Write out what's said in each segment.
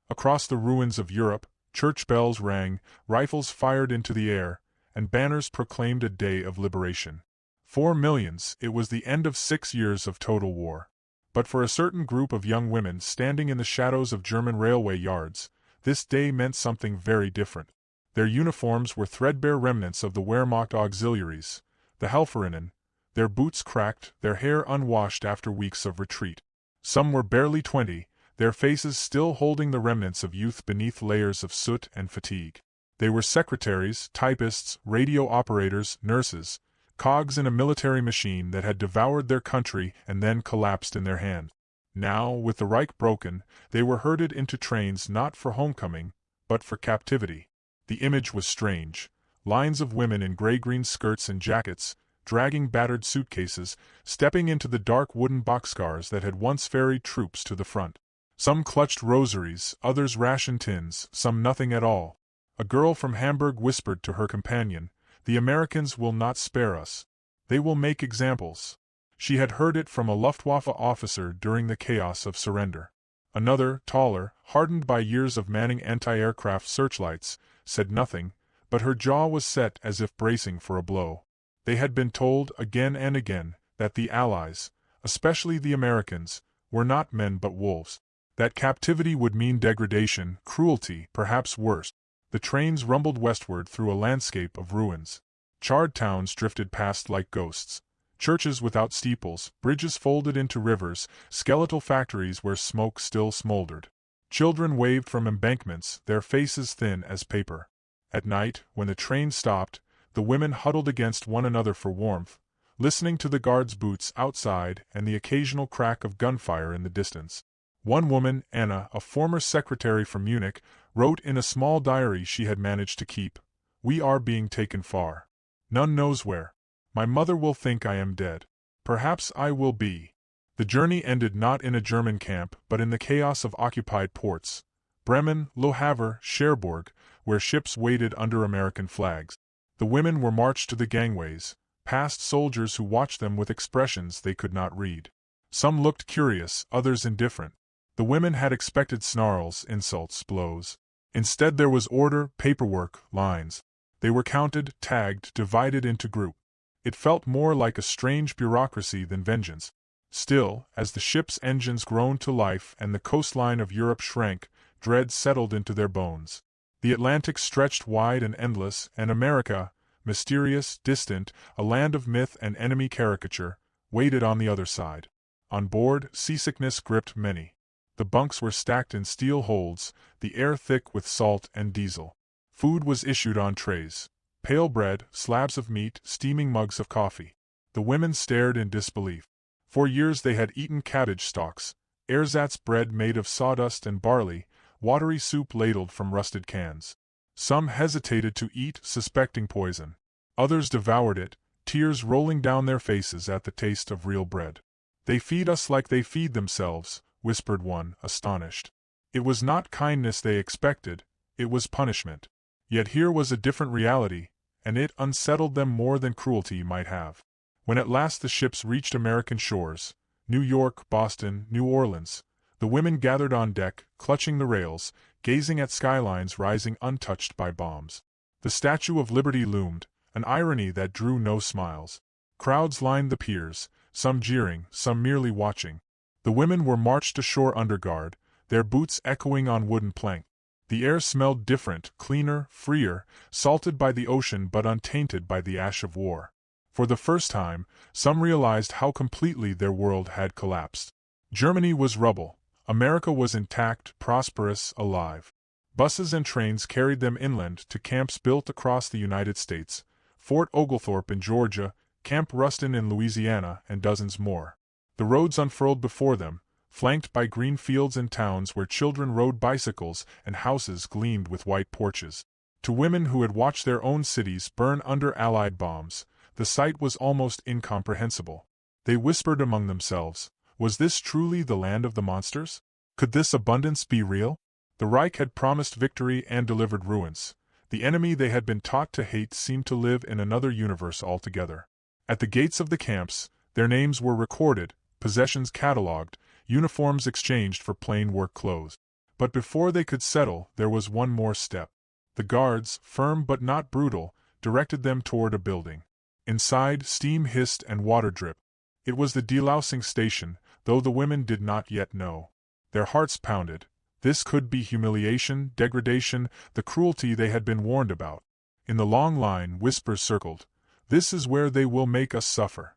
Across the ruins of Europe, church bells rang, rifles fired into the air, and banners proclaimed a day of liberation. For millions, it was the end of 6 years of total war. But for a certain group of young women standing in the shadows of German railway yards, this day meant something very different. Their uniforms were threadbare remnants of the Wehrmacht auxiliaries, the Helferinnen, their boots cracked, their hair unwashed after weeks of retreat. Some were barely 20, their faces still holding the remnants of youth beneath layers of soot and fatigue. They were secretaries, typists, radio operators, nurses, cogs in a military machine that had devoured their country and then collapsed in their hands. Now, with the Reich broken, they were herded into trains not for homecoming, but for captivity. The image was strange. Lines of women in gray-green skirts and jackets, dragging battered suitcases, stepping into the dark wooden boxcars that had once ferried troops to the front. Some clutched rosaries, others ration tins, some nothing at all. A girl from Hamburg whispered to her companion, "The Americans will not spare us. They will make examples." She had heard it from a Luftwaffe officer during the chaos of surrender. Another, taller, hardened by years of manning anti-aircraft searchlights, said nothing, but her jaw was set as if bracing for a blow. They had been told again and again that the Allies, especially the Americans, were not men but wolves. That captivity would mean degradation, cruelty, perhaps worse. The trains rumbled westward through a landscape of ruins. Charred towns drifted past like ghosts. Churches without steeples, bridges folded into rivers, skeletal factories where smoke still smoldered. Children waved from embankments, their faces thin as paper. At night, when the train stopped, the women huddled against one another for warmth, listening to the guards' boots outside and the occasional crack of gunfire in the distance. One woman, Anna, a former secretary from Munich, wrote in a small diary she had managed to keep, "We are being taken far. None knows where. My mother will think I am dead. Perhaps I will be." The journey ended not in a German camp but in the chaos of occupied ports. Bremen, Le Havre, Cherbourg, where ships waited under American flags. The women were marched to the gangways, past soldiers who watched them with expressions they could not read. Some looked curious, others indifferent. The women had expected snarls, insults, blows. Instead there was order, paperwork, lines. They were counted, tagged, divided into groups. It felt more like a strange bureaucracy than vengeance. Still, as the ship's engines groaned to life and the coastline of Europe shrank, dread settled into their bones. The Atlantic stretched wide and endless, and America, mysterious, distant, a land of myth and enemy caricature, waited on the other side. On board, seasickness gripped many. The bunks were stacked in steel holds, the air thick with salt and diesel. Food was issued on trays. Pale bread, slabs of meat, steaming mugs of coffee. The women stared in disbelief. For years they had eaten cabbage stalks, ersatz bread made of sawdust and barley, watery soup ladled from rusted cans. Some hesitated to eat, suspecting poison. Others devoured it, tears rolling down their faces at the taste of real bread. "They feed us like they feed themselves," whispered one, astonished. It was not kindness they expected, it was punishment. Yet here was a different reality, and it unsettled them more than cruelty might have. When at last the ships reached American shores, New York, Boston, New Orleans, the women gathered on deck, clutching the rails, gazing at skylines rising untouched by bombs. The Statue of Liberty loomed, an irony that drew no smiles. Crowds lined the piers, some jeering, some merely watching. The women were marched ashore under guard, their boots echoing on wooden plank. The air smelled different, cleaner, freer, salted by the ocean but untainted by the ash of war. For the first time, some realized how completely their world had collapsed. Germany was rubble. America was intact, prosperous, alive. Buses and trains carried them inland to camps built across the United States, Fort Oglethorpe in Georgia, Camp Ruston in Louisiana, and dozens more. The roads unfurled before them, flanked by green fields and towns where children rode bicycles and houses gleamed with white porches. To women who had watched their own cities burn under Allied bombs, the sight was almost incomprehensible. They whispered among themselves, was this truly the land of the monsters? Could this abundance be real? The Reich had promised victory and delivered ruins. The enemy they had been taught to hate seemed to live in another universe altogether. At the gates of the camps, their names were recorded, possessions catalogued, uniforms exchanged for plain work clothes. But before they could settle, there was one more step. The guards, firm but not brutal, directed them toward a building. Inside, steam hissed and water dripped. It was the delousing station, though the women did not yet know. Their hearts pounded. This could be humiliation, degradation, the cruelty they had been warned about. In the long line, whispers circled. "This is where they will make us suffer."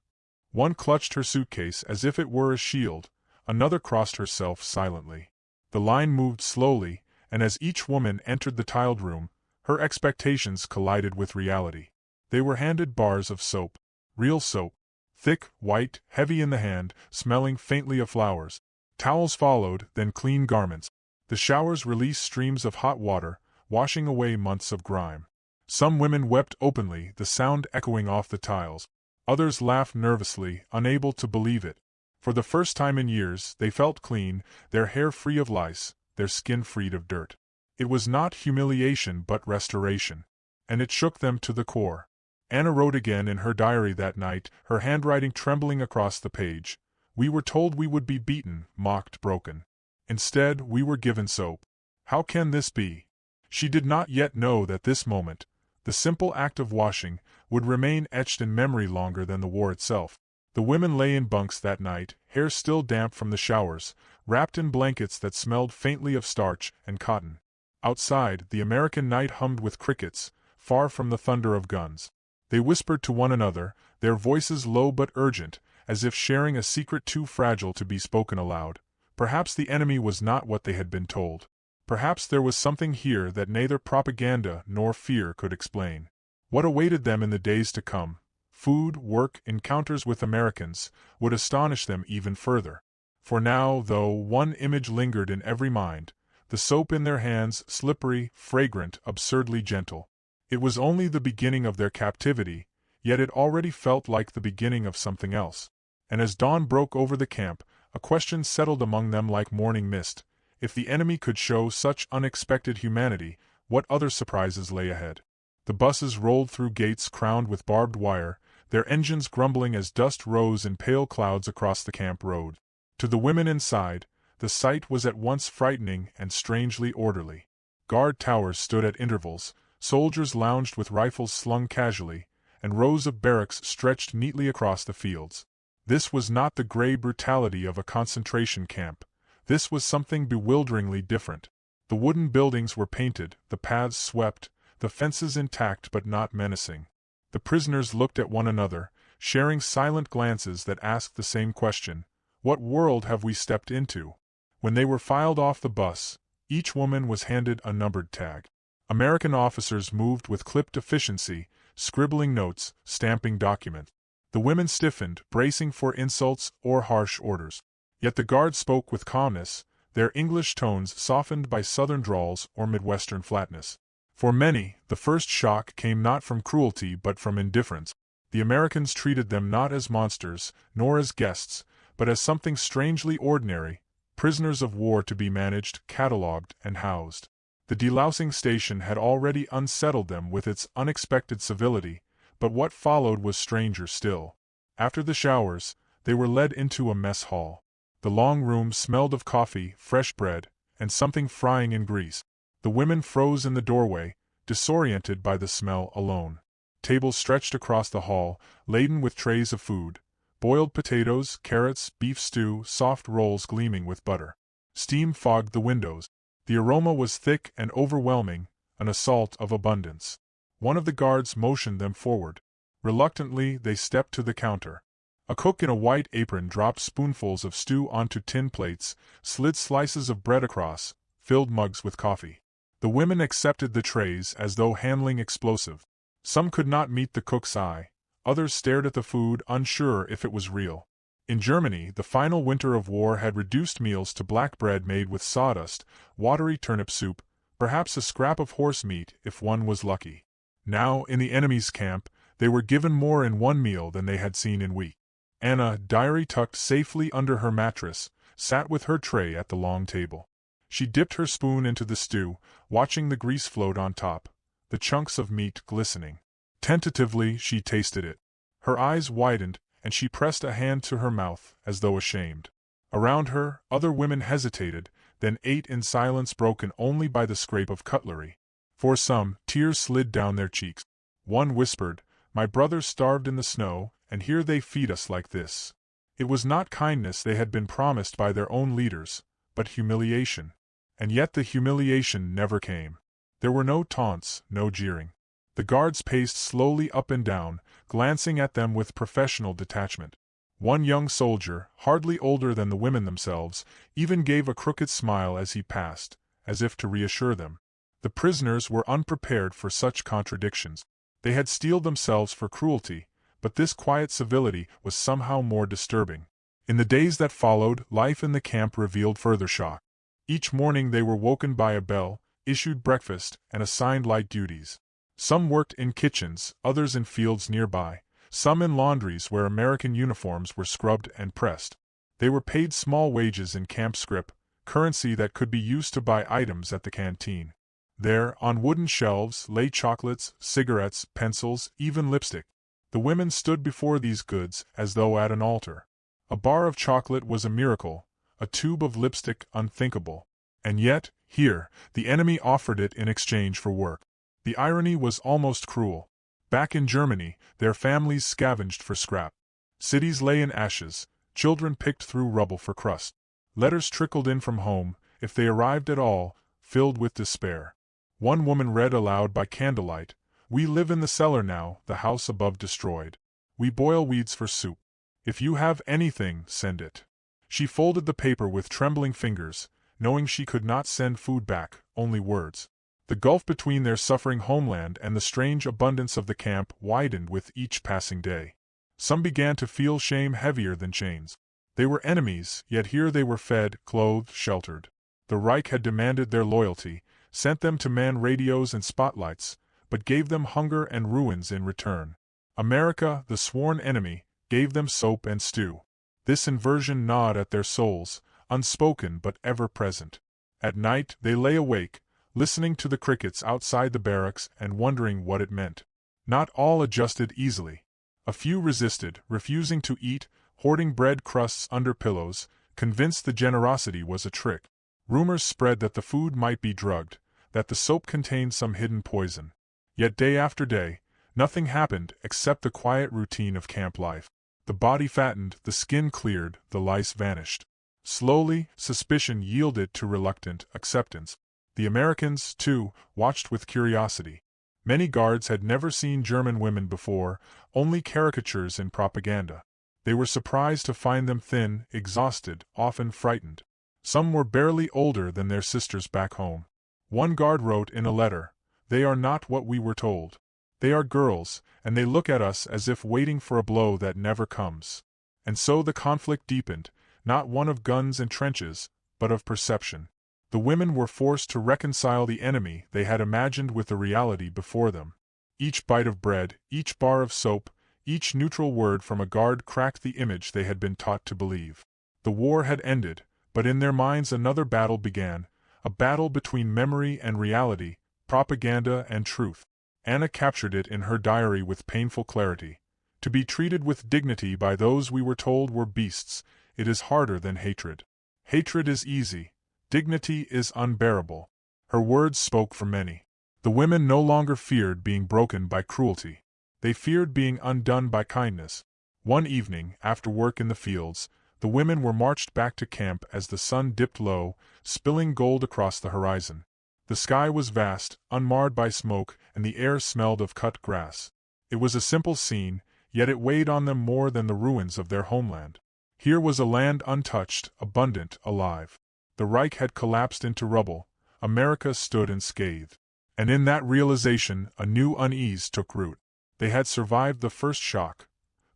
One clutched her suitcase as if it were a shield, another crossed herself silently. The line moved slowly, and as each woman entered the tiled room, her expectations collided with reality. They were handed bars of soap. Real soap. Thick, white, heavy in the hand, smelling faintly of flowers. Towels followed, then clean garments. The showers released streams of hot water, washing away months of grime. Some women wept openly, the sound echoing off the tiles. Others laughed nervously, unable to believe it. For the first time in years, they felt clean, their hair free of lice, their skin freed of dirt. It was not humiliation but restoration. And it shook them to the core. Anna wrote again in her diary that night, her handwriting trembling across the page. "We were told we would be beaten, mocked, broken. Instead, we were given soap. How can this be?" She did not yet know that this moment, the simple act of washing, would remain etched in memory longer than the war itself. The women lay in bunks that night, hair still damp from the showers, wrapped in blankets that smelled faintly of starch and cotton. Outside, the American night hummed with crickets, far from the thunder of guns. They whispered to one another, their voices low but urgent, as if sharing a secret too fragile to be spoken aloud. Perhaps the enemy was not what they had been told. Perhaps there was something here that neither propaganda nor fear could explain. What awaited them in the days to come, food, work, encounters with Americans, would astonish them even further. For now, though, one image lingered in every mind, the soap in their hands, slippery, fragrant, absurdly gentle. It was only the beginning of their captivity, yet it already felt like the beginning of something else. And as dawn broke over the camp, a question settled among them like morning mist. If the enemy could show such unexpected humanity, what other surprises lay ahead? The buses rolled through gates crowned with barbed wire, their engines grumbling as dust rose in pale clouds across the camp road. To the women inside, the sight was at once frightening and strangely orderly. Guard towers stood at intervals, soldiers lounged with rifles slung casually, and rows of barracks stretched neatly across the fields. This was not the gray brutality of a concentration camp. This was something bewilderingly different. The wooden buildings were painted, the paths swept, the fences intact but not menacing. The prisoners looked at one another, sharing silent glances that asked the same question: what world have we stepped into? When they were filed off the bus, each woman was handed a numbered tag. American officers moved with clipped efficiency, scribbling notes, stamping documents. The women stiffened, bracing for insults or harsh orders. Yet the guards spoke with calmness, their English tones softened by Southern drawls or Midwestern flatness. For many, the first shock came not from cruelty but from indifference. The Americans treated them not as monsters, nor as guests, but as something strangely ordinary, prisoners of war to be managed, catalogued, and housed. The delousing station had already unsettled them with its unexpected civility, but what followed was stranger still. After the showers, they were led into a mess hall. The long room smelled of coffee, fresh bread, and something frying in grease. The women froze in the doorway, disoriented by the smell alone. Tables stretched across the hall, laden with trays of food: boiled potatoes, carrots, beef stew, soft rolls gleaming with butter. Steam fogged the windows. The aroma was thick and overwhelming, an assault of abundance. One of the guards motioned them forward. Reluctantly, they stepped to the counter. A cook in a white apron dropped spoonfuls of stew onto tin plates, slid slices of bread across, filled mugs with coffee. The women accepted the trays as though handling explosive. Some could not meet the cook's eye. Others stared at the food, unsure if it was real. In Germany, the final winter of war had reduced meals to black bread made with sawdust, watery turnip soup, perhaps a scrap of horse meat if one was lucky. Now, in the enemy's camp, they were given more in one meal than they had seen in weeks. Anna, diary tucked safely under her mattress, sat with her tray at the long table. She dipped her spoon into the stew, watching the grease float on top, the chunks of meat glistening. Tentatively, she tasted it. Her eyes widened, and she pressed a hand to her mouth, as though ashamed. Around her, other women hesitated, then ate in silence broken only by the scrape of cutlery. For some, tears slid down their cheeks. One whispered, "My brothers starved in the snow, and here they feed us like this." It was not kindness they had been promised by their own leaders, but humiliation. And yet the humiliation never came. There were no taunts, no jeering. The guards paced slowly up and down, glancing at them with professional detachment. One young soldier, hardly older than the women themselves, even gave a crooked smile as he passed, as if to reassure them. The prisoners were unprepared for such contradictions. They had steeled themselves for cruelty, but this quiet civility was somehow more disturbing. In the days that followed, life in the camp revealed further shock. Each morning they were woken by a bell, issued breakfast, and assigned light duties. Some worked in kitchens, others in fields nearby, some in laundries where American uniforms were scrubbed and pressed. They were paid small wages in camp scrip, currency that could be used to buy items at the canteen. There, on wooden shelves, lay chocolates, cigarettes, pencils, even lipstick. The women stood before these goods as though at an altar. A bar of chocolate was a miracle, a tube of lipstick unthinkable. And yet, here, the enemy offered it in exchange for work. The irony was almost cruel. Back in Germany, their families scavenged for scrap. Cities lay in ashes, children picked through rubble for crust. Letters trickled in from home, if they arrived at all, filled with despair. One woman read aloud by candlelight, "We live in the cellar now, the house above destroyed. We boil weeds for soup. If you have anything, send it." She folded the paper with trembling fingers, knowing she could not send food back, only words. The gulf between their suffering homeland and the strange abundance of the camp widened with each passing day. Some began to feel shame heavier than chains. They were enemies, yet here they were fed, clothed, sheltered. The Reich had demanded their loyalty, sent them to man radios and spotlights, but gave them hunger and ruins in return. America, the sworn enemy, gave them soap and stew. This inversion gnawed at their souls, unspoken but ever present. At night they lay awake, listening to the crickets outside the barracks and wondering what it meant. Not all adjusted easily. A few resisted, refusing to eat, hoarding bread crusts under pillows, convinced the generosity was a trick. Rumors spread that the food might be drugged, that the soap contained some hidden poison. Yet day after day, nothing happened except the quiet routine of camp life. The body fattened, the skin cleared, the lice vanished. Slowly, suspicion yielded to reluctant acceptance. The Americans, too, watched with curiosity. Many guards had never seen German women before, only caricatures in propaganda. They were surprised to find them thin, exhausted, often frightened. Some were barely older than their sisters back home. One guard wrote in a letter, "They are not what we were told. They are girls, and they look at us as if waiting for a blow that never comes." And so the conflict deepened, not one of guns and trenches, but of perception. The women were forced to reconcile the enemy they had imagined with the reality before them. Each bite of bread, each bar of soap, each neutral word from a guard cracked the image they had been taught to believe. The war had ended, but in their minds another battle began, a battle between memory and reality, propaganda and truth. Anna captured it in her diary with painful clarity. To be treated with dignity by those we were told were beasts, it is harder than hatred. Hatred is easy, dignity is unbearable. Her words spoke for many. The women no longer feared being broken by cruelty. They feared being undone by kindness. One evening, after work in the fields, the women were marched back to camp as the sun dipped low, spilling gold across the horizon. The sky was vast, unmarred by smoke, and the air smelled of cut grass. It was a simple scene, yet it weighed on them more than the ruins of their homeland. Here was a land untouched, abundant, alive. The Reich had collapsed into rubble. America stood unscathed. And in that realization, a new unease took root. They had survived the first shock.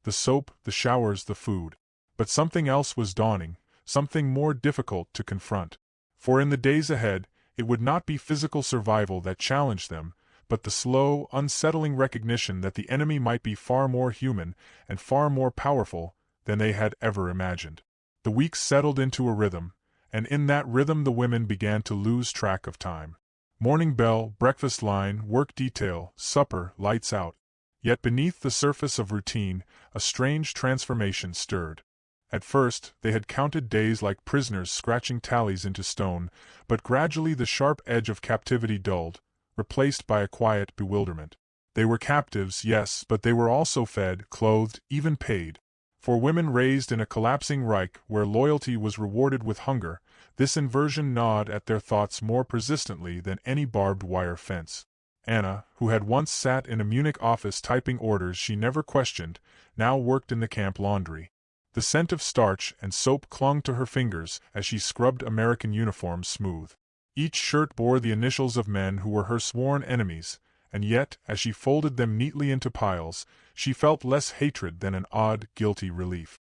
The soap, the showers, the food. But something else was dawning, something more difficult to confront. For in the days ahead, it would not be physical survival that challenged them, but the slow, unsettling recognition that the enemy might be far more human and far more powerful than they had ever imagined. The weeks settled into a rhythm, and in that rhythm the women began to lose track of time. Morning bell, breakfast line, work detail, supper, lights out. Yet beneath the surface of routine, a strange transformation stirred. At first, they had counted days like prisoners scratching tallies into stone, but gradually the sharp edge of captivity dulled, replaced by a quiet bewilderment. They were captives, yes, but they were also fed, clothed, even paid. For women raised in a collapsing Reich where loyalty was rewarded with hunger, this inversion gnawed at their thoughts more persistently than any barbed wire fence. Anna, who had once sat in a Munich office typing orders she never questioned, now worked in the camp laundry. The scent of starch and soap clung to her fingers as she scrubbed American uniforms smooth. Each shirt bore the initials of men who were her sworn enemies, and yet, as she folded them neatly into piles, she felt less hatred than an odd, guilty relief.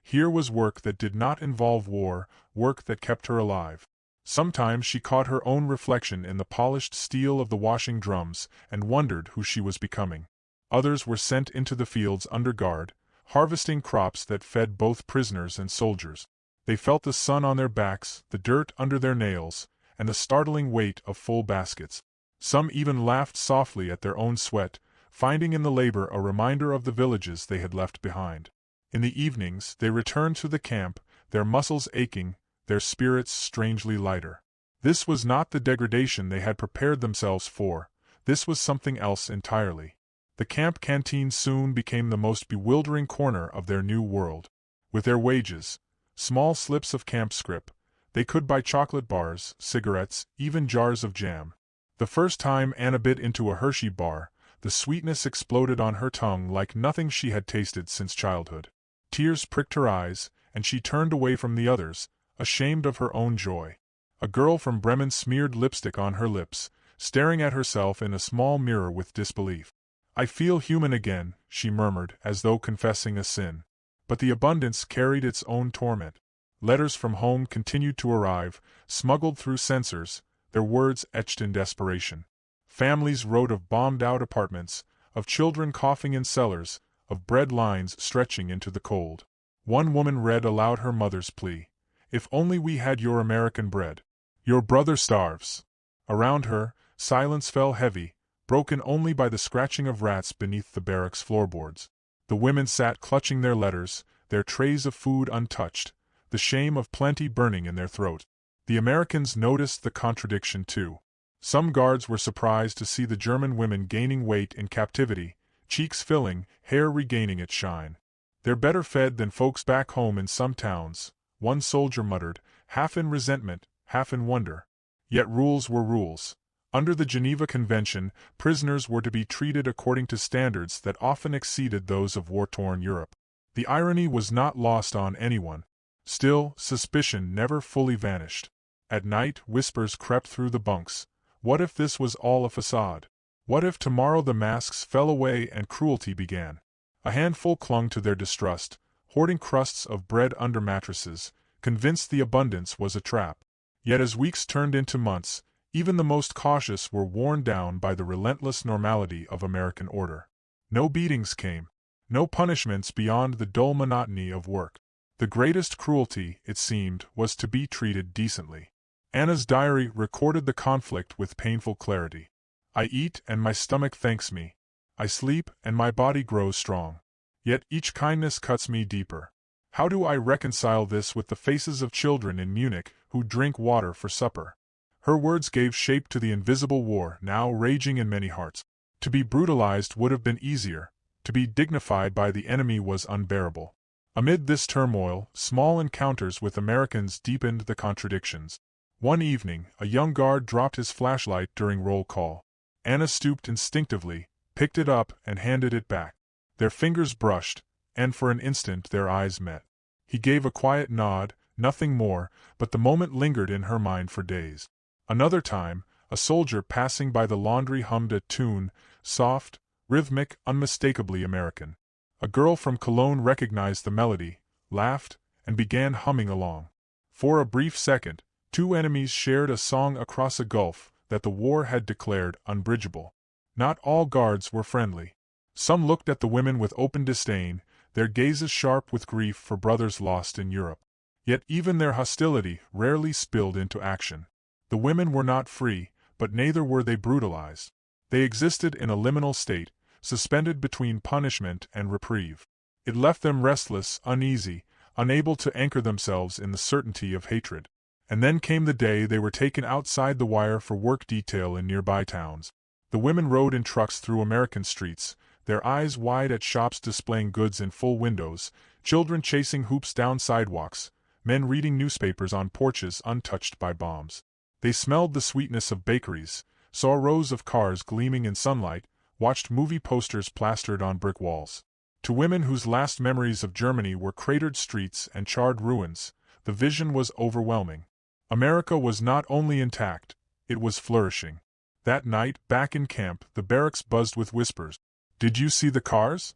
Here was work that did not involve war, work that kept her alive. Sometimes she caught her own reflection in the polished steel of the washing drums and wondered who she was becoming. Others were sent into the fields under guard, harvesting crops that fed both prisoners and soldiers. They felt the sun on their backs, the dirt under their nails, and the startling weight of full baskets. Some even laughed softly at their own sweat, finding in the labor a reminder of the villages they had left behind. In the evenings, they returned to the camp, their muscles aching, their spirits strangely lighter. This was not the degradation they had prepared themselves for, this was something else entirely. The camp canteen soon became the most bewildering corner of their new world. With their wages, small slips of camp scrip, they could buy chocolate bars, cigarettes, even jars of jam. The first time Anna bit into a Hershey bar, the sweetness exploded on her tongue like nothing she had tasted since childhood. Tears pricked her eyes, and she turned away from the others, ashamed of her own joy. A girl from Bremen smeared lipstick on her lips, staring at herself in a small mirror with disbelief. "I feel human again," she murmured, as though confessing a sin. But the abundance carried its own torment. Letters from home continued to arrive, smuggled through censors, their words etched in desperation. Families wrote of bombed-out apartments, of children coughing in cellars, of bread lines stretching into the cold. One woman read aloud her mother's plea, "If only we had your American bread. Your brother starves." Around her, silence fell heavy, broken only by the scratching of rats beneath the barracks floorboards. The women sat clutching their letters, their trays of food untouched, the shame of plenty burning in their throat. The Americans noticed the contradiction too. Some guards were surprised to see the German women gaining weight in captivity, cheeks filling, hair regaining its shine. "They're better fed than folks back home in some towns," one soldier muttered, half in resentment, half in wonder. Yet rules were rules. Under the Geneva Convention, prisoners were to be treated according to standards that often exceeded those of war-torn Europe. The irony was not lost on anyone. Still, suspicion never fully vanished. At night, whispers crept through the bunks. What if this was all a facade? What if tomorrow the masks fell away and cruelty began? A handful clung to their distrust, hoarding crusts of bread under mattresses, convinced the abundance was a trap. Yet as weeks turned into months, even the most cautious were worn down by the relentless normality of American order. No beatings came. No punishments beyond the dull monotony of work. The greatest cruelty, it seemed, was to be treated decently. Anna's diary recorded the conflict with painful clarity. "I eat and my stomach thanks me. I sleep and my body grows strong. Yet each kindness cuts me deeper. How do I reconcile this with the faces of children in Munich who drink water for supper?" Her words gave shape to the invisible war now raging in many hearts. To be brutalized would have been easier. To be dignified by the enemy was unbearable. Amid this turmoil, small encounters with Americans deepened the contradictions. One evening, a young guard dropped his flashlight during roll call. Anna stooped instinctively, picked it up and handed it back. Their fingers brushed, and for an instant their eyes met. He gave a quiet nod, nothing more, but the moment lingered in her mind for days. Another time, a soldier passing by the laundry hummed a tune, soft, rhythmic, unmistakably American. A girl from Cologne recognized the melody, laughed, and began humming along. For a brief second, two enemies shared a song across a gulf that the war had declared unbridgeable. Not all guards were friendly. Some looked at the women with open disdain, their gazes sharp with grief for brothers lost in Europe. Yet even their hostility rarely spilled into action. The women were not free, but neither were they brutalized. They existed in a liminal state, suspended between punishment and reprieve. It left them restless, uneasy, unable to anchor themselves in the certainty of hatred. And then came the day they were taken outside the wire for work detail in nearby towns. The women rode in trucks through American streets, their eyes wide at shops displaying goods in full windows, children chasing hoops down sidewalks, men reading newspapers on porches untouched by bombs. They smelled the sweetness of bakeries, saw rows of cars gleaming in sunlight, watched movie posters plastered on brick walls. To women whose last memories of Germany were cratered streets and charred ruins, the vision was overwhelming. America was not only intact, it was flourishing. That night, back in camp, the barracks buzzed with whispers. Did you see the cars?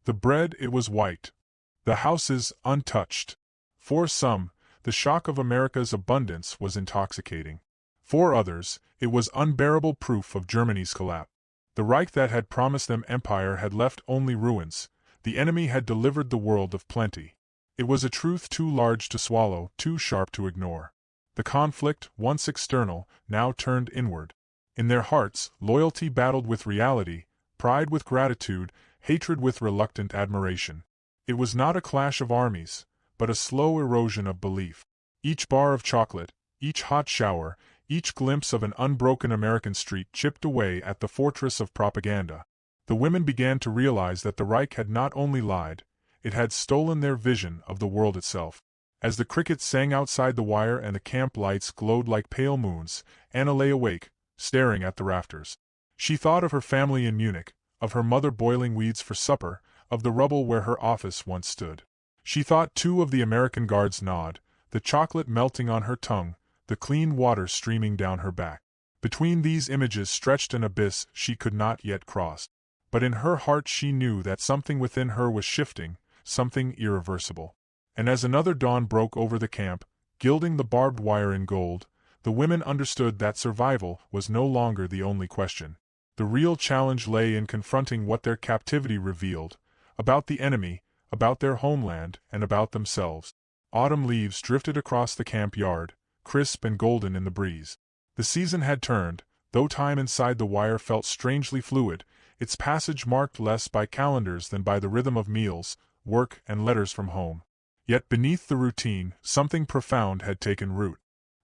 The bread, it was white. The houses, untouched. For some, the shock of America's abundance was intoxicating. For others, it was unbearable proof of Germany's collapse. The Reich that had promised them empire had left only ruins. The enemy had delivered the world of plenty. It was a truth too large to swallow, too sharp to ignore. The conflict, once external, now turned inward. In their hearts, loyalty battled with reality, pride with gratitude, hatred with reluctant admiration. It was not a clash of armies, but a slow erosion of belief. Each bar of chocolate, each hot shower, each glimpse of an unbroken American street chipped away at the fortress of propaganda. The women began to realize that the Reich had not only lied, it had stolen their vision of the world itself. As the crickets sang outside the wire and the camp lights glowed like pale moons, Anna lay awake, staring at the rafters. She thought of her family in Munich, of her mother boiling weeds for supper, of the rubble where her office once stood. She thought too of the American guard's nod, the chocolate melting on her tongue, the clean water streaming down her back. Between these images stretched an abyss she could not yet cross. But in her heart she knew that something within her was shifting, something irreversible. And as another dawn broke over the camp, gilding the barbed wire in gold, the women understood that survival was no longer the only question. The real challenge lay in confronting what their captivity revealed, about the enemy, about their homeland, and about themselves. Autumn leaves drifted across the camp yard, crisp and golden in the breeze. The season had turned, though time inside the wire felt strangely fluid, its passage marked less by calendars than by the rhythm of meals, work, and letters from home. Yet beneath the routine, something profound had taken root.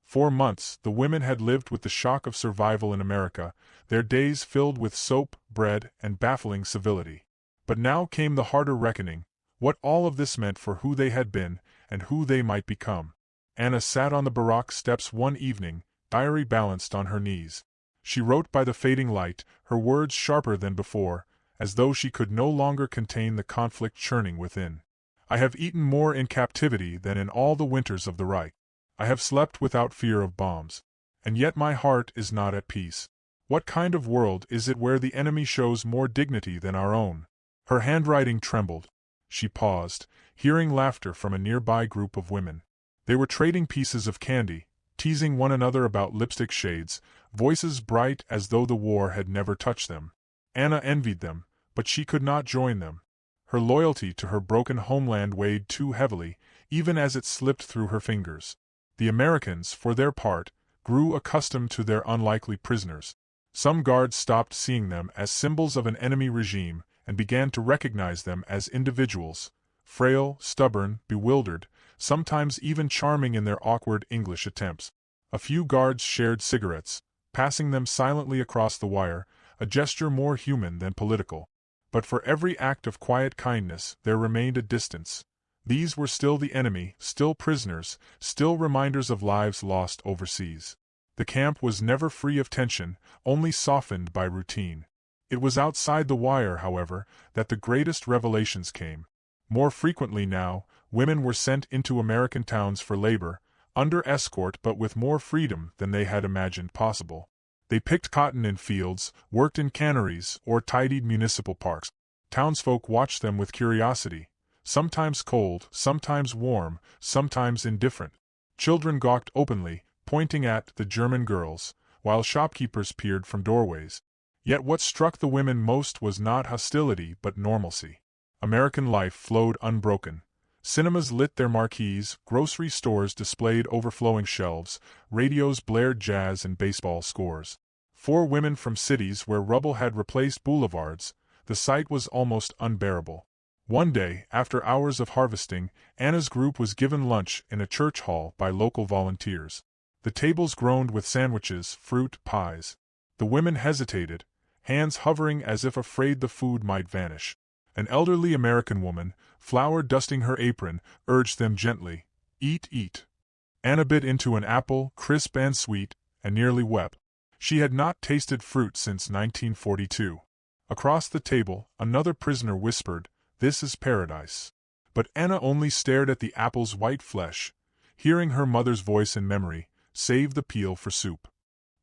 For months, the women had lived with the shock of survival in America, their days filled with soap, bread, and baffling civility. But now came the harder reckoning, what all of this meant for who they had been, and who they might become. Anna sat on the barrack steps one evening, diary balanced on her knees. She wrote by the fading light, her words sharper than before, as though she could no longer contain the conflict churning within. I have eaten more in captivity than in all the winters of the Reich. I have slept without fear of bombs. And yet my heart is not at peace. What kind of world is it where the enemy shows more dignity than our own? Her handwriting trembled. She paused, hearing laughter from a nearby group of women. They were trading pieces of candy, teasing one another about lipstick shades, voices bright as though the war had never touched them. Anna envied them, but she could not join them. Her loyalty to her broken homeland weighed too heavily, even as it slipped through her fingers. The Americans, for their part, grew accustomed to their unlikely prisoners. Some guards stopped seeing them as symbols of an enemy regime and began to recognize them as individuals, frail, stubborn, bewildered, sometimes even charming in their awkward English attempts. A few guards shared cigarettes, passing them silently across the wire, a gesture more human than political. But for every act of quiet kindness there remained a distance. These were still the enemy, still prisoners, still reminders of lives lost overseas. The camp was never free of tension, only softened by routine. It was outside the wire, however, that the greatest revelations came. More frequently now, women were sent into American towns for labor, under escort but with more freedom than they had imagined possible. They picked cotton in fields, worked in canneries, or tidied municipal parks. Townsfolk watched them with curiosity, sometimes cold, sometimes warm, sometimes indifferent. Children gawked openly, pointing at the German girls, while shopkeepers peered from doorways. Yet what struck the women most was not hostility but normalcy. American life flowed unbroken. Cinemas lit their marquees, grocery stores displayed overflowing shelves, radios blared jazz and baseball scores. For women from cities where rubble had replaced boulevards, the sight was almost unbearable. One day, after hours of harvesting, Anna's group was given lunch in a church hall by local volunteers. The tables groaned with sandwiches, fruit, pies. The women hesitated, hands hovering as if afraid the food might vanish. An elderly American woman, flour dusting her apron, urged them gently, "Eat, eat." Anna bit into an apple, crisp and sweet, and nearly wept. She had not tasted fruit since 1942. Across the table, another prisoner whispered, "This is paradise." But Anna only stared at the apple's white flesh, hearing her mother's voice in memory, "Save the peel for soup."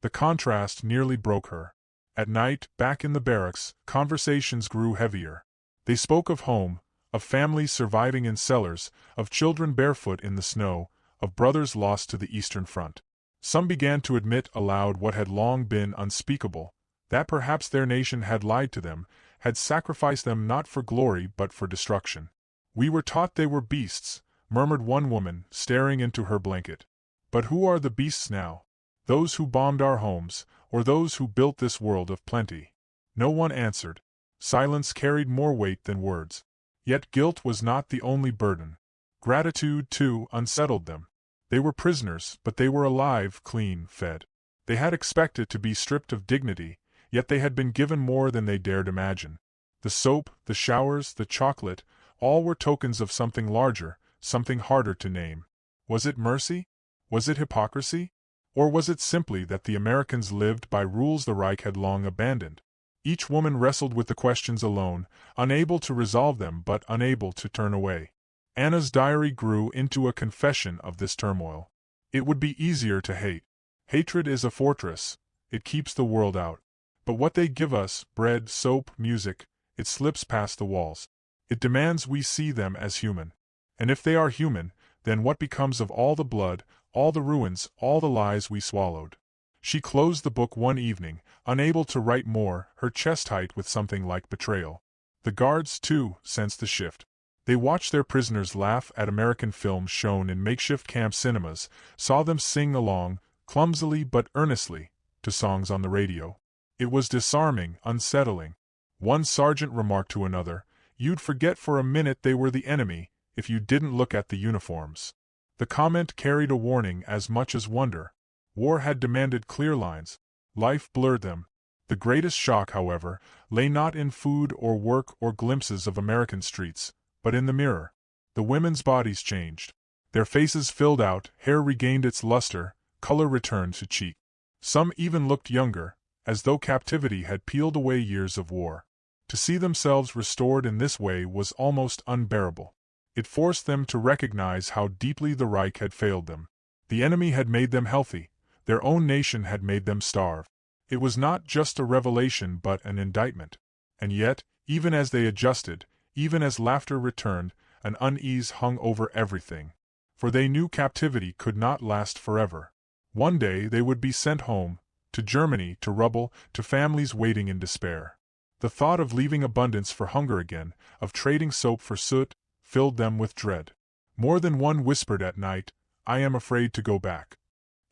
The contrast nearly broke her. At night, back in the barracks, conversations grew heavier. They spoke of home, of families surviving in cellars, of children barefoot in the snow, of brothers lost to the Eastern Front. Some began to admit aloud what had long been unspeakable, that perhaps their nation had lied to them, had sacrificed them not for glory but for destruction. "We were taught they were beasts," murmured one woman, staring into her blanket. "But who are the beasts now? Those who bombed our homes, or those who built this world of plenty?" No one answered. Silence carried more weight than words. Yet guilt was not the only burden. Gratitude, too, unsettled them. They were prisoners, but they were alive, clean, fed. They had expected to be stripped of dignity, yet they had been given more than they dared imagine. The soap, the showers, the chocolate, all were tokens of something larger, something harder to name. Was it mercy? Was it hypocrisy? Or was it simply that the Americans lived by rules the Reich had long abandoned? Each woman wrestled with the questions alone, unable to resolve them but unable to turn away. Anna's diary grew into a confession of this turmoil. It would be easier to hate. Hatred is a fortress. It keeps the world out. But what they give us, bread, soap, music, it slips past the walls. It demands we see them as human. And if they are human, then what becomes of all the blood, all the ruins, all the lies we swallowed? She closed the book one evening, unable to write more, her chest tight with something like betrayal. The guards, too, sensed the shift. They watched their prisoners laugh at American films shown in makeshift camp cinemas, saw them sing along, clumsily but earnestly, to songs on the radio. It was disarming, unsettling. One sergeant remarked to another, "You'd forget for a minute they were the enemy, if you didn't look at the uniforms." The comment carried a warning as much as wonder. War had demanded clear lines. Life blurred them. The greatest shock, however, lay not in food or work or glimpses of American streets, but in the mirror. The women's bodies changed. Their faces filled out, hair regained its luster, color returned to cheek. Some even looked younger, as though captivity had peeled away years of war. To see themselves restored in this way was almost unbearable. It forced them to recognize how deeply the Reich had failed them. The enemy had made them healthy. Their own nation had made them starve. It was not just a revelation but an indictment. And yet, even as they adjusted, even as laughter returned, an unease hung over everything. For they knew captivity could not last forever. One day they would be sent home, to Germany, to rubble, to families waiting in despair. The thought of leaving abundance for hunger again, of trading soap for soot, filled them with dread. More than one whispered at night, "I am afraid to go back."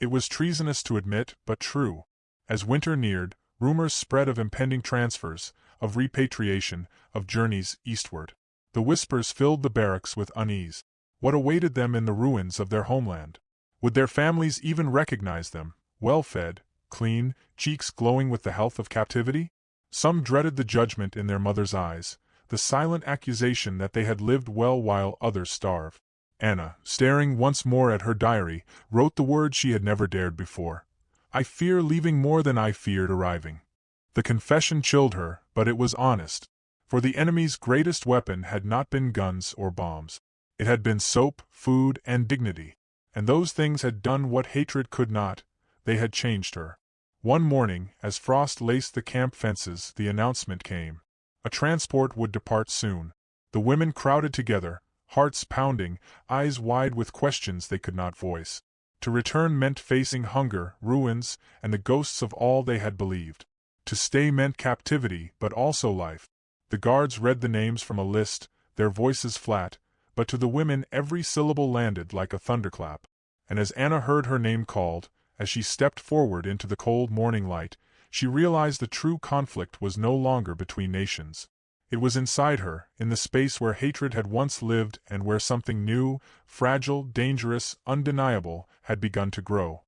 It was treasonous to admit, but true. As winter neared, rumors spread of impending transfers, of repatriation, of journeys eastward. The whispers filled the barracks with unease. What awaited them in the ruins of their homeland? Would their families even recognize them, well-fed, clean, cheeks glowing with the health of captivity? Some dreaded the judgment in their mothers' eyes, the silent accusation that they had lived well while others starved. Anna, staring once more at her diary, wrote the words she had never dared before. "I fear leaving more than I feared arriving." The confession chilled her, but it was honest. For the enemy's greatest weapon had not been guns or bombs. It had been soap, food, and dignity. And those things had done what hatred could not. They had changed her. One morning, as frost laced the camp fences, the announcement came. A transport would depart soon. The women crowded together, hearts pounding, eyes wide with questions they could not voice. To return meant facing hunger, ruins, and the ghosts of all they had believed. To stay meant captivity, but also life. The guards read the names from a list, their voices flat, but to the women every syllable landed like a thunderclap. And as Anna heard her name called, as she stepped forward into the cold morning light, she realized the true conflict was no longer between nations. It was inside her, in the space where hatred had once lived and where something new, fragile, dangerous, undeniable, had begun to grow.